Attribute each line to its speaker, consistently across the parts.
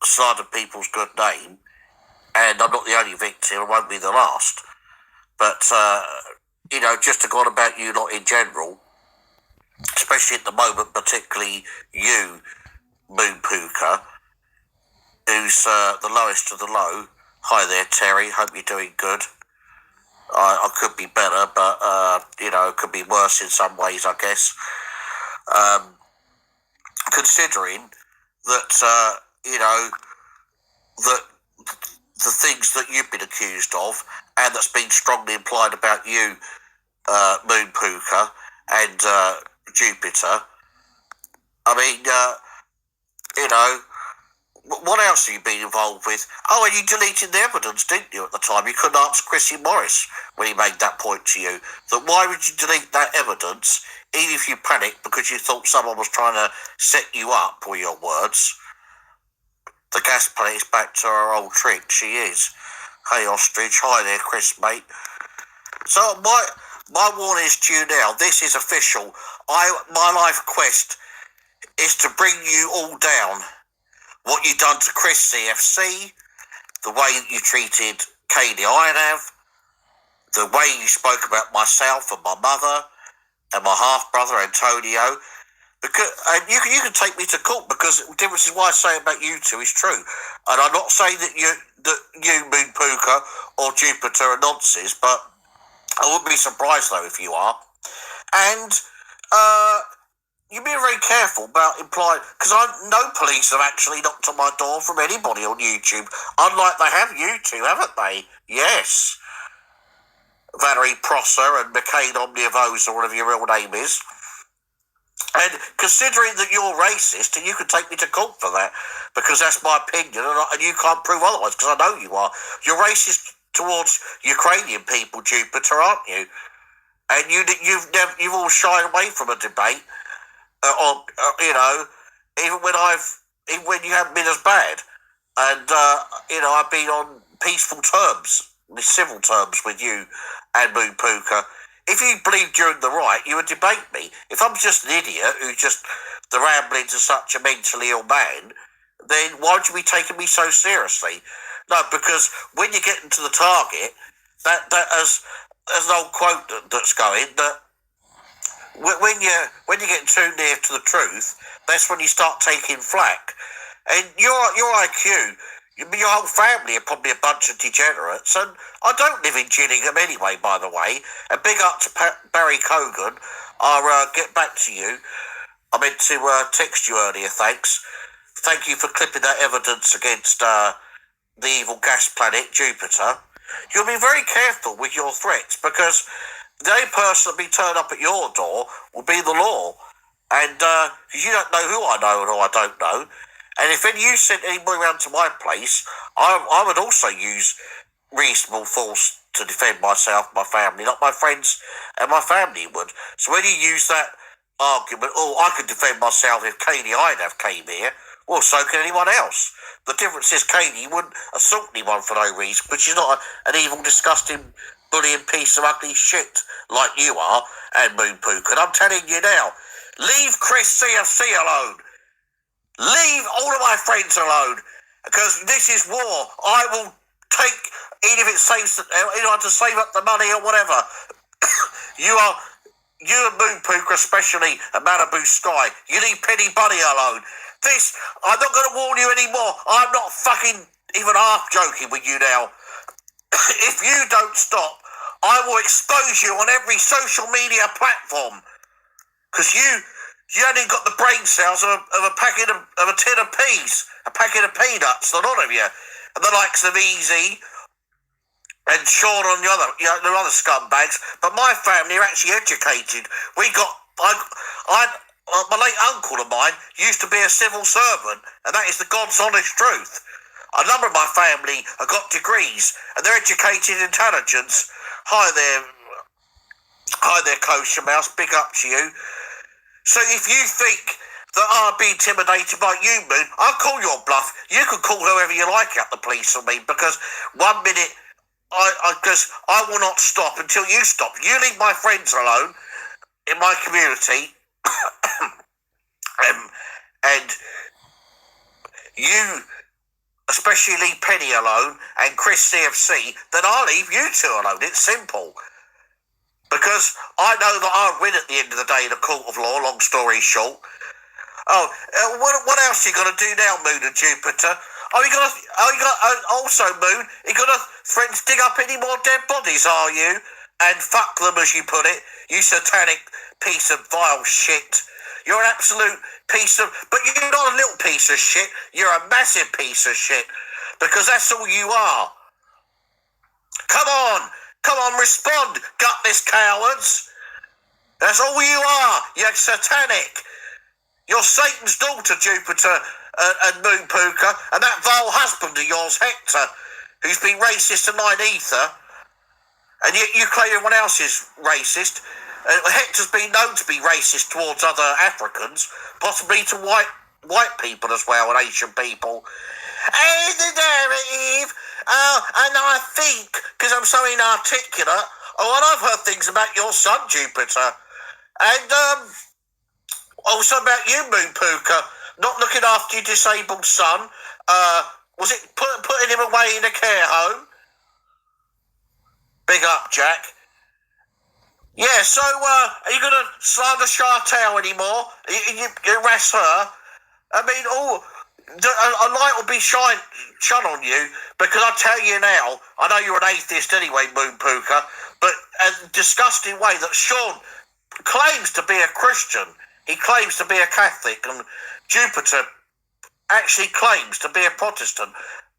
Speaker 1: slandered people's good name, and I'm not the only victim, I won't be the last. But, just to go on about you lot in general, especially at the moment, particularly you, Moon Puka, who's the lowest of the low. Hi there, Terry. Hope you're doing good. I could be better, but, it could be worse in some ways, I guess. Considering that, that the things that you've been accused of, and that's been strongly implied about you, Moon Puka, and Jupiter. I mean, what else have you been involved with? Oh, and you deleted the evidence, didn't you, at the time? You couldn't answer Chrissy Morris when he made that point to you. That why would you delete that evidence, even if you panicked because you thought someone was trying to set you up, were your words? The gas planet is back to her old trick. She is. Hey, Ostrich. Hi there, Chris, mate. So my warning is to you now. This is official. My life quest is to bring you all down. What you've done to Chris CFC, the way that you treated Katie Inav, the way you spoke about myself and my mother and my half-brother Antonio. Because and you can take me to court, because the difference is what I say about you two is true. And I'm not saying that you Moon Puka or Jupiter are nonsense, but I wouldn't be surprised though if you are. And you're being very careful about implying, because I know police have actually knocked on my door from anybody on YouTube, unlike they have you two, haven't they? Yes. Valerie Prosser and McCain Omnivose, or whatever your real name is. And considering that you're racist, and you can take me to court for that, because that's my opinion, and you can't prove otherwise, because I know you are. You're racist towards Ukrainian people, Jupiter, aren't you? And you've all shied away from a debate, even when you haven't been as bad. And I've been on peaceful terms, civil terms with you and Moon Puka. If you believed you're in the right, you would debate me. If I'm just an idiot who's just the rambling to such a mentally ill man, then why would you be taking me so seriously? No, because when you get into the target, that as an old quote that's going, that when you get too near to the truth, that's when you start taking flack. And your IQ, your whole family are probably a bunch of degenerates, and I don't live in Gillingham anyway, by the way. And big up to Barry Cogan. I'll get back to you. I meant to text you earlier, thanks. Thank you for clipping that evidence against the evil gas planet, Jupiter. You'll be very careful with your threats, because the only person that'll be turned up at your door will be the law. And you don't know who I know and who I don't know. And if you sent anybody around to my place, I would also use reasonable force to defend myself, my family, not my friends and my family would. So when you use that argument, I could defend myself if Katie Inav came here, well, so can anyone else. The difference is Katie wouldn't assault anyone for no reason, but she's not an evil, disgusting, bullying piece of ugly shit like you are, and Moon Puka. And I'm telling you now, leave Chris CFC alone. Leave all of my friends alone, because this is war. I will take, even if it saves, to save up the money or whatever. You and Moon Puka, especially at Malibu Sky, you leave Penny Bunny alone. I'm not going to warn you anymore. I'm not fucking even half joking with you now. If you don't stop, I will expose you on every social media platform, because you only got the brain cells of a packet of a tin of peas, a packet of peanuts, the lot of you, and the likes of Easy and Sean on the other scumbags. But my family are actually educated. My late uncle of mine used to be a civil servant, and that is the God's honest truth. A number of my family have got degrees, and they're educated in intelligence. Hi there, Kosher Mouse. Big up to you. So if you think that I'll be intimidated by you, Moon, I'll call your bluff. You can call whoever you like at the police on me, because 1 minute I will not stop until you stop. You leave my friends alone in my community, and you especially leave Penny alone and Chris CFC, then I'll leave you two alone. It's simple. Because I know that I'll win at the end of the day in a court of law, long story short. Oh, what else are you going to do now, Moon and Jupiter? Also, Moon, you going to threaten to dig up any more dead bodies, are you? And fuck them, as you put it, you satanic piece of vile shit. You're an absolute piece of... But you're not a little piece of shit. You're a massive piece of shit. Because that's all you are. Come on, respond, gutless cowards. That's all you are. You're satanic. You're Satan's daughter, Jupiter and Moon Puka, and that vile husband of yours, Hector, who's been racist to nine ether, and yet you claim everyone else is racist. Hector's been known to be racist towards other Africans, possibly to white people as well, and Asian people. Hey, the narrative. And I think, because I'm so inarticulate, and I've heard things about your son, Jupiter, and also about you, Moon Puka, not looking after your disabled son. Was it putting him away in a care home? Big up, Jack. Yeah, so are you going to slander Chantal anymore? You harass her? I mean, a light will be shone on you, because I tell you now, I know you're an atheist anyway, Moon Puka, but a disgusting way that Sean claims to be a Christian, he claims to be a Catholic, and Jupiter actually claims to be a Protestant.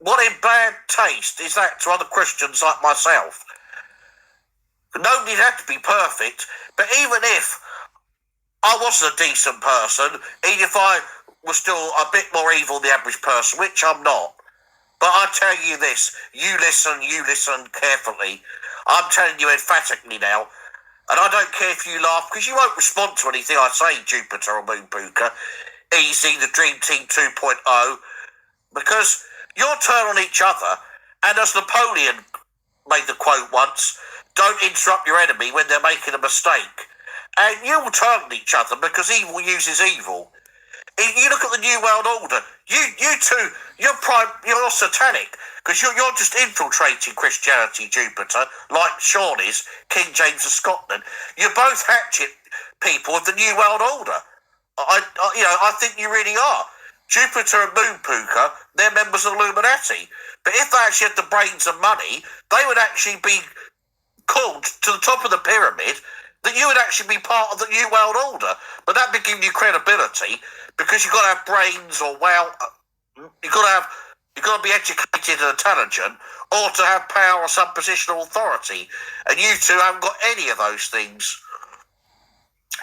Speaker 1: What in bad taste is that to other Christians like myself? Nobody had to be perfect, but even if I wasn't a decent person, even if I was still a bit more evil than the average person, which I'm not. But I tell you this, you listen carefully. I'm telling you emphatically now, and I don't care if you laugh, because you won't respond to anything I say, Jupiter or Moon Puka. Easy, the Dream Team 2.0, because you'll turn on each other, and as Napoleon made the quote once, don't interrupt your enemy when they're making a mistake. And you will turn on each other because evil uses evil. You look at the New World Order. You two, you're satanic because you're just infiltrating Christianity, Jupiter, like Sean is, King James of Scotland. You're both hatchet people of the New World Order. I think you really are. Jupiter and Moon Puka, they're members of the Illuminati. But if they actually had the brains and money, they would actually be called to the top of the pyramid, that you would actually be part of the New World Order. But that'd be giving you credibility, because you've got to have brains, or you've got to be educated and intelligent, or to have power or some position of authority. And you two haven't got any of those things.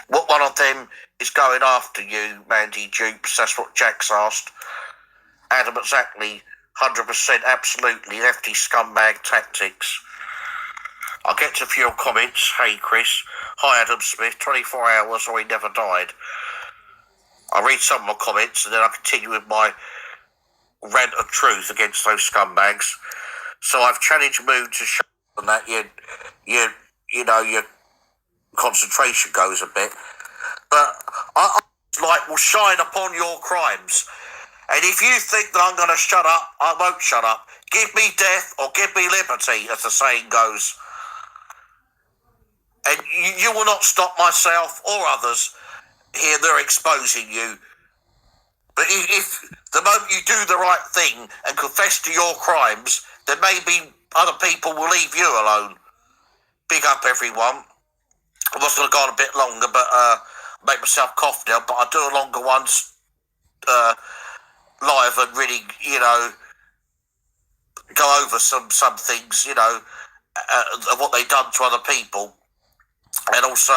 Speaker 1: What one of them is going after you, Mandy Dupes? That's what Jack's asked. Adam, exactly, 100%, absolutely, lefty scumbag tactics. I'll get to a few comments. Hey, Chris. Hi, Adam Smith. 24 hours or he never died. I'll read some of my comments and then I'll continue with my rant of truth against those scumbags. So I've challenged Moon to show them that your concentration goes a bit. But I will shine upon your crimes. And if you think that I'm going to shut up, I won't shut up. Give me death or give me liberty, as the saying goes. And you will not stop myself or others here. They're exposing you. But if the moment you do the right thing and confess to your crimes, then maybe other people will leave you alone. Big up, everyone. I was going to go on a bit longer, but make myself cough now. But I'll do a longer ones live and really, go over some things, of what they've done to other people. And also,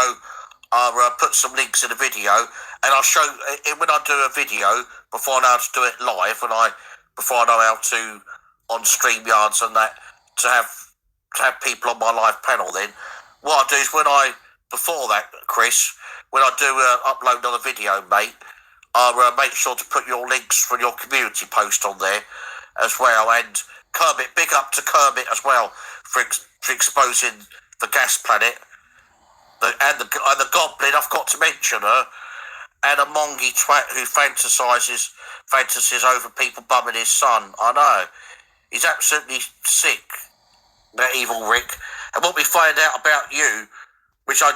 Speaker 1: I'll put some links in the video, and I'll show when I do a video before I know how to do it live, before I know how to on StreamYards and that to have people on my live panel. Then what I do is before that, Chris, when I do upload another video, mate, I'll make sure to put your links from your community post on there as well. And Kermit, big up to Kermit as well for exposing the gas planet. And the Goblin, I've got to mention her. and a mongy twat who fantasies over people bumming his son. I know. He's absolutely sick, that evil Rick. And what we find out about you, which I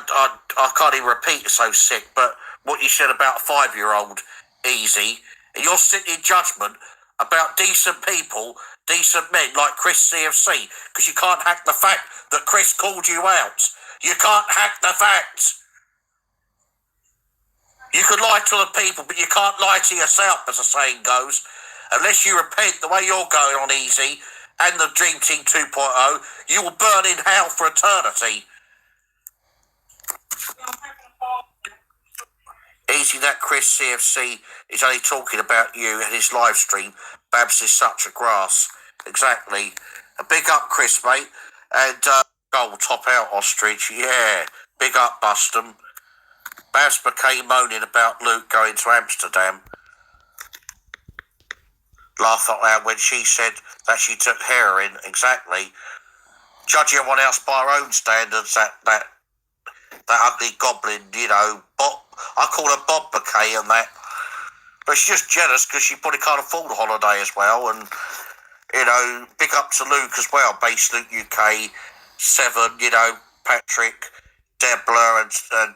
Speaker 1: can't even repeat, it's so sick, but what you said about a 5-year-old, easy, and you're sitting in judgment about decent people, decent men like Chris CFC, because you can't hack the fact that Chris called you out. You can't hack the fact. You can lie to the people, but you can't lie to yourself, as the saying goes. Unless you repent the way you're going on, Easy, and the Dream Team 2.0, you will burn in hell for eternity. Easy, that Chris CFC is only talking about you and his live stream. Babs is such a grass. Exactly. A big up, Chris, mate. And goal, top out, Ostrich. Yeah. Big up, Bustum. Babs became moaning about Luke going to Amsterdam. Laugh out loud when she said that she took heroin. Exactly. Judging everyone else by her own standards, that ugly goblin, you know, Bob, I call her Bob Bouquet and that. But she's just jealous because she probably can't afford a holiday as well. And, you know, big up to Luke as well, Base Luke UK, Seven, you know, Patrick, Debla and